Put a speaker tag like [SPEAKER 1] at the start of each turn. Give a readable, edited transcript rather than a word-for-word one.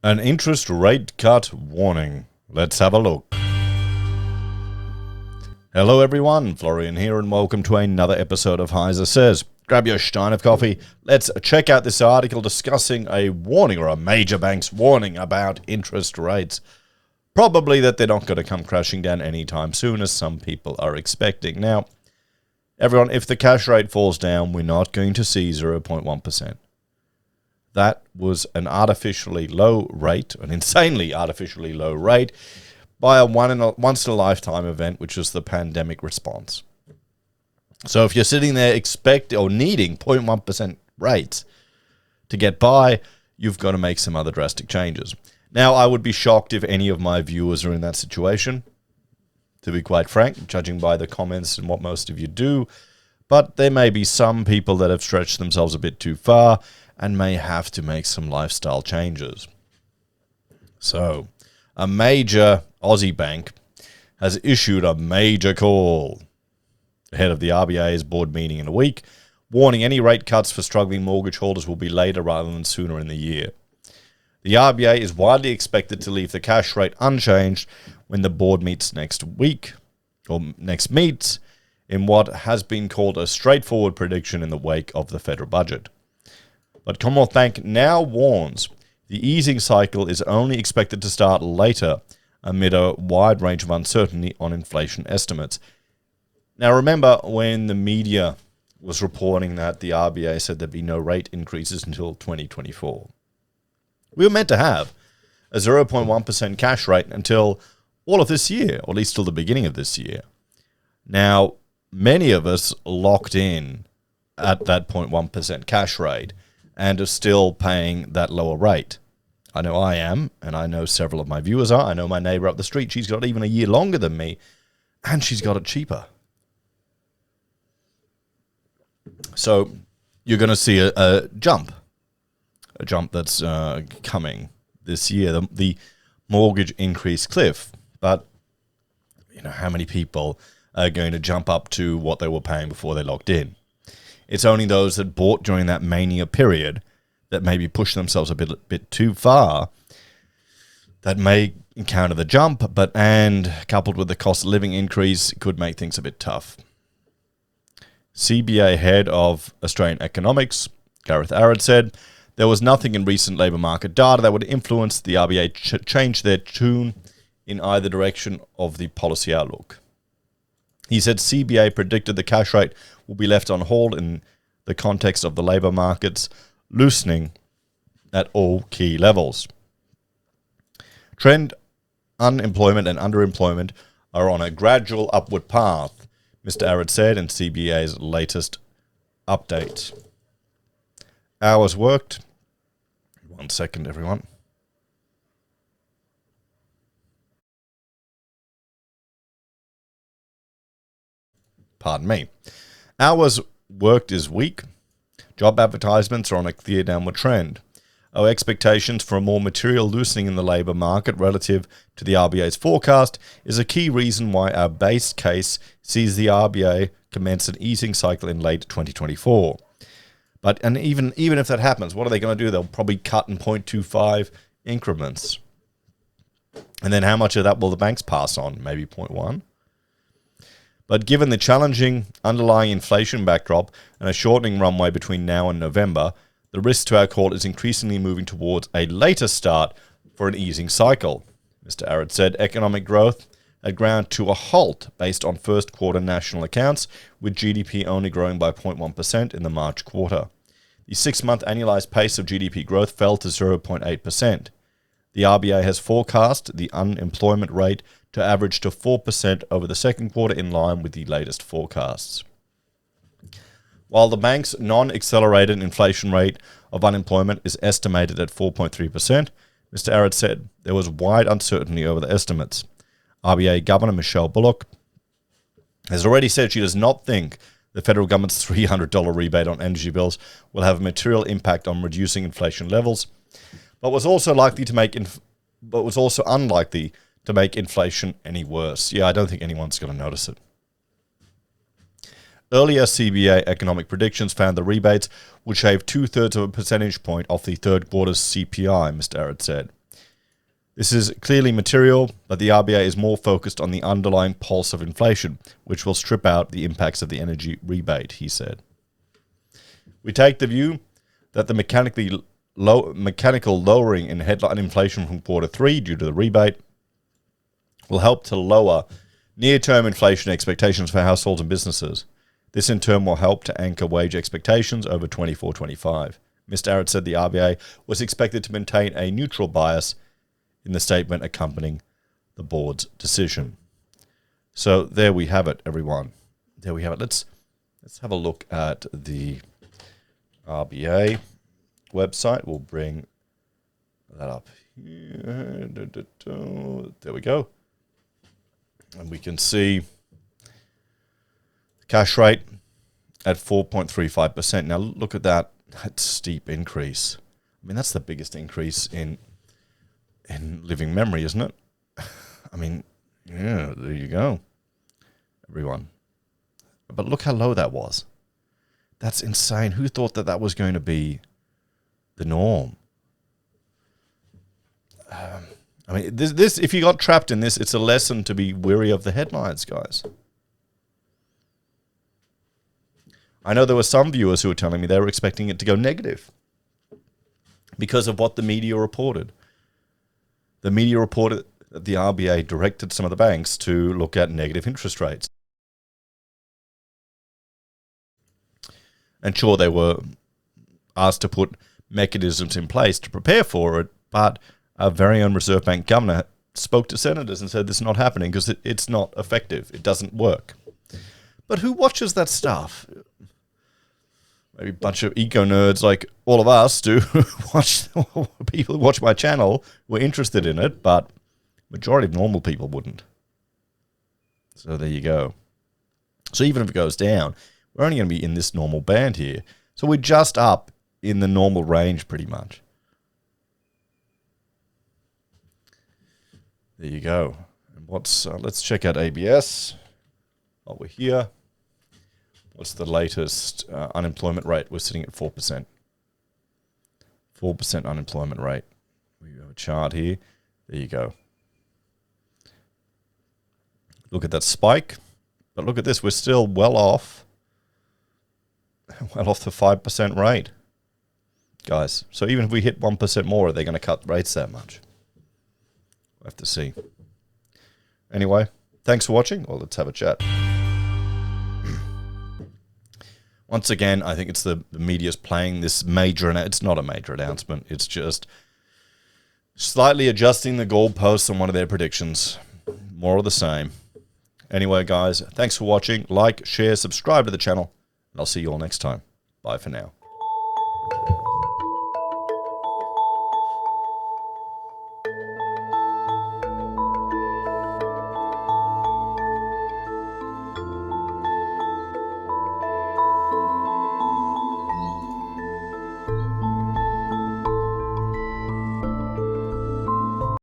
[SPEAKER 1] An interest rate cut warning. Let's have a look. Hello everyone, Florian here and welcome to another episode of HeiseSays. Grab your stein of coffee. Let's check out this article discussing a warning, or a major bank's warning about interest rates. Probably that they're not going to come crashing down anytime soon, as some people are expecting. Now, everyone, if the cash rate falls down, we're not going to see 0.1%. That was an artificially low rate, an insanely artificially low rate, by a once-in-a-lifetime event, which was the pandemic response. So if you're sitting there needing 0.1% rates to get by, you've got to make some other drastic changes. Now, I would be shocked if any of my viewers are in that situation, to be quite frank, judging by the comments and what most of you do. But there may be some people that have stretched themselves a bit too far and may have to make some lifestyle changes. So, a major Aussie bank has issued a major call ahead of the RBA's board meeting in a week, warning any rate cuts for struggling mortgage holders will be later rather than sooner in the year. The RBA is widely expected to leave the cash rate unchanged when the board meets next week, or next meets, in what has been called a straightforward prediction in the wake of the federal budget. But Commonwealth Bank now warns the easing cycle is only expected to start later amid a wide range of uncertainty on inflation estimates. Now remember when the media was reporting that the RBA said there'd be no rate increases until 2024. We were meant to have a 0.1% cash rate until all of this year, or at least till the beginning of this year. Now, many of us locked in at that 0.1% cash rate and are still paying that lower rate. I know I am, and I know several of my viewers are. I know my neighbor up the street, she's got even a year longer than me, and she's got it cheaper. So you're going to see a jump that's coming this year, the mortgage increase cliff. But you know, how many people are going to jump up to what they were paying before they locked in? It's only those that bought during that mania period that maybe push themselves a bit too far that may encounter the jump, and coupled with the cost of living increase, could make things a bit tough. CBA head of Australian economics, Gareth Arad, said there was nothing in recent labour market data that would influence the RBA change their tune in either direction of the policy outlook. He said CBA predicted the cash rate will be left on hold in the context of the labour markets loosening at all key levels. Trend unemployment and underemployment are on a gradual upward path, Mr. Arad said in CBA's latest update. Hours worked. 1 second, everyone. Pardon me. Hours worked is weak. Job advertisements are on a clear downward trend. Our expectations for a more material loosening in the labour market relative to the RBA's forecast is a key reason why our base case sees the RBA commence an easing cycle in late 2024. And even if that happens, what are they going to do? They'll probably cut in 0.25 increments. And then how much of that will the banks pass on? Maybe 0.1? But given the challenging underlying inflation backdrop and a shortening runway between now and November, the risk to our call is increasingly moving towards a later start for an easing cycle. Mr. Arad said economic growth had ground to a halt based on first quarter national accounts, with GDP only growing by 0.1% in the March quarter. The 6-month annualized pace of GDP growth fell to 0.8%. The RBA has forecast the unemployment rate to average to 4% over the second quarter, in line with the latest forecasts. While the bank's non-accelerated inflation rate of unemployment is estimated at 4.3%, Mr. Arad said there was wide uncertainty over the estimates. RBA Governor Michelle Bullock has already said she does not think the federal government's $300 rebate on energy bills will have a material impact on reducing inflation levels, but was also unlikely to make inflation any worse. Yeah, I don't think anyone's going to notice it. Earlier CBA economic predictions found the rebates would shave 2/3 of a percentage point off the third quarter's CPI, Mr. Arad said. This is clearly material, but the RBA is more focused on the underlying pulse of inflation, which will strip out the impacts of the energy rebate, he said. We take the view that the mechanical lowering in headline inflation from Q3 due to the rebate will help to lower near-term inflation expectations for households and businesses. This in turn will help to anchor wage expectations over 24-25. Mr. Arrett said the RBA was expected to maintain a neutral bias in the statement accompanying the board's decision. So there we have it, everyone. There we have it. Let's have a look at the RBA website. We'll bring that up here. There we go. And we can see the cash rate at 4.35%. Now look at that steep increase. I mean, that's the biggest increase in living memory, isn't it? I mean, yeah, there you go, everyone. But look how low that was. That's insane. Who thought that was going to be the norm? I mean, this if you got trapped in this, it's a lesson to be wary of the headlines, guys. I know there were some viewers who were telling me they were expecting it to go negative because of what the media reported. The media reported that the RBA directed some of the banks to look at negative interest rates. And sure, they were asked to put mechanisms in place to prepare for it, but our very own Reserve Bank governor spoke to senators and said this is not happening because it's not effective. It doesn't work. But who watches that stuff? Maybe a bunch of eco nerds like all of us do. People who watch my channel were interested in it, but majority of normal people wouldn't. So there you go. So even if it goes down, we're only going to be in this normal band here. So we're just up in the normal range pretty much. There you go. And let's check out ABS while we're here. What's the latest unemployment rate? We're sitting at 4%. 4% unemployment rate. We have a chart here. There you go. Look at that spike. But look at this. We're still well off the 5% rate, guys. So even if we hit 1% more, are they going to cut rates that much? We'll have to see. Anyway, thanks for watching. Well, let's have a chat. Once again, I think it's the media's playing this major, and it's not a major announcement. It's just slightly adjusting the goalposts on one of their predictions. More of the same. Anyway, guys, thanks for watching. Like, share, subscribe to the channel, and I'll see you all next time. Bye for now.